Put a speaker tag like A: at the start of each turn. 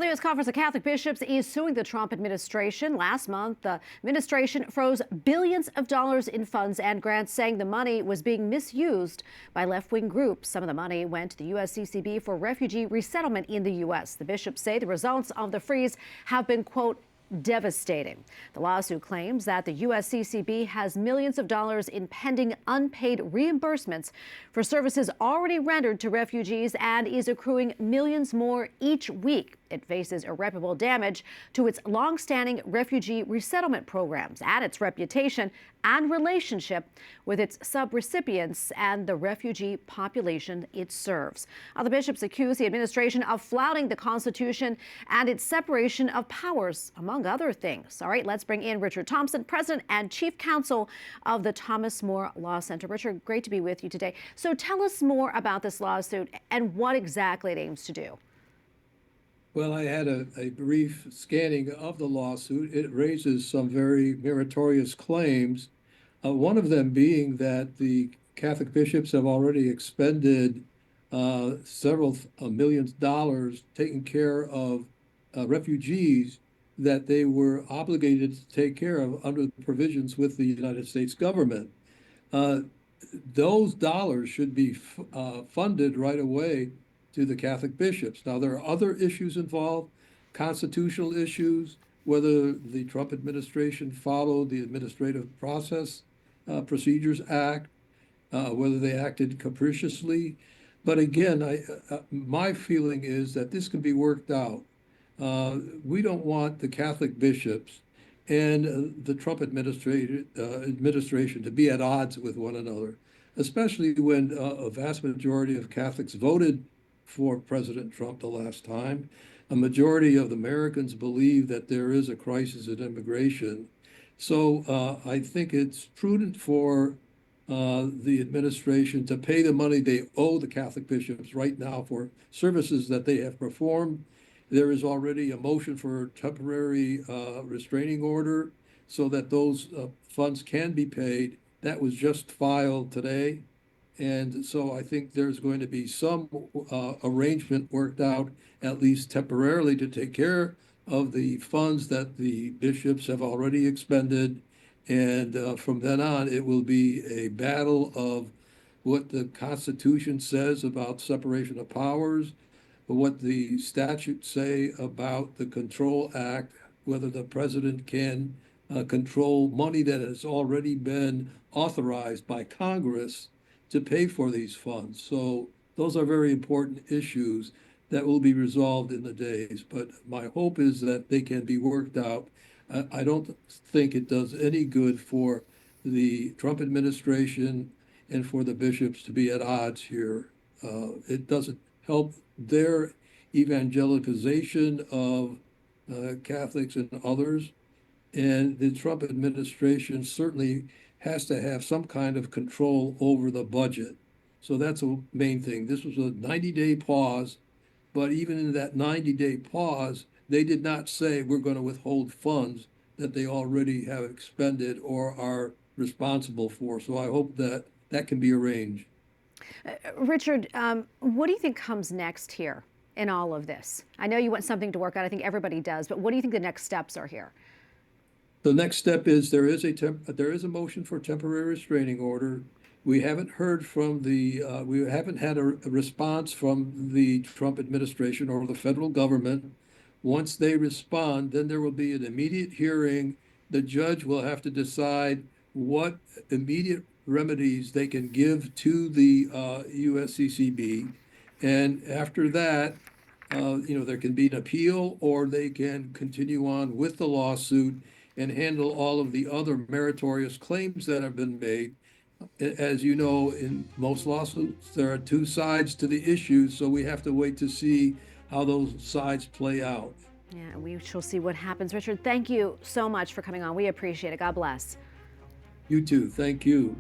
A: The U.S. Conference of Catholic Bishops is suing the Trump administration. Last month, the administration froze billions of dollars in funds and grants, saying the money was being misused by left-wing groups. Some of the money went to the USCCB for refugee resettlement in the U.S. The bishops say the results of the freeze have been, quote, devastating. The lawsuit claims that the USCCB has millions of dollars in pending unpaid reimbursements for services already rendered to refugees and is accruing millions more each week. It faces irreparable damage to its longstanding refugee resettlement programs and its reputation and relationship with its subrecipients and the refugee population it serves. The bishops accuse the administration of flouting the Constitution and its separation of powers, among other things. All right, let's bring in Richard Thompson, President and Chief Counsel of the Thomas More Law Center. Richard, great to be with you today. So tell us more about this lawsuit and what exactly it aims to do.
B: Well, I had a brief scanning of the lawsuit. It raises some very meritorious claims, one of them being that the Catholic bishops have already expended several million dollars taking care of refugees that they were obligated to take care of under the provisions with the United States government. Those dollars should be funded right away to the Catholic bishops. Now, there are other issues involved, constitutional issues, whether the Trump administration followed the Administrative Procedures Act, whether they acted capriciously. But again, my feeling is that this can be worked out. We don't want the Catholic bishops and the Trump administration to be at odds with one another, especially when a vast majority of Catholics voted for President Trump the last time. A majority of Americans believe that there is a crisis in immigration. So I think it's prudent for the administration to pay the money they owe the Catholic bishops right now for services that they have performed. There is already a motion for a temporary restraining order so that those funds can be paid. That was just filed today. And so I think there's going to be some arrangement worked out, at least temporarily, to take care of the funds that the bishops have already expended. And from then on, it will be a battle of what the Constitution says about separation of powers, what the statutes say about the Control Act, whether the president can control money that has already been authorized by Congress to pay for these funds. So those are very important issues that will be resolved in the days. But my hope is that they can be worked out. I don't think it does any good for the Trump administration and for the bishops to be at odds here. It doesn't help their evangelization of Catholics and others. And the Trump administration certainly has to have some kind of control over the budget. So that's a main thing. This was a 90-day pause, but even in that 90-day pause, they did not say we're going to withhold funds that they already have expended or are responsible for. So I hope that that can be arranged.
A: Richard, what do you think comes next here in all of this? I know you want something to work out. I think everybody does. But what do you think the next steps are here?
B: The next step is there is a motion for temporary restraining order. We haven't heard from we haven't had a response from the Trump administration or the federal government. Once they respond, then there will be an immediate hearing. The judge will have to decide what immediate remedies they can give to the USCCB. And after that, there can be an appeal, or they can continue on with the lawsuit and handle all of the other meritorious claims that have been made. As you know, in most lawsuits, there are two sides to the issue, so we have to wait to see how those sides play out.
A: Yeah, we shall see what happens. Richard, thank you so much for coming on. We appreciate it. God bless.
B: You too. Thank you.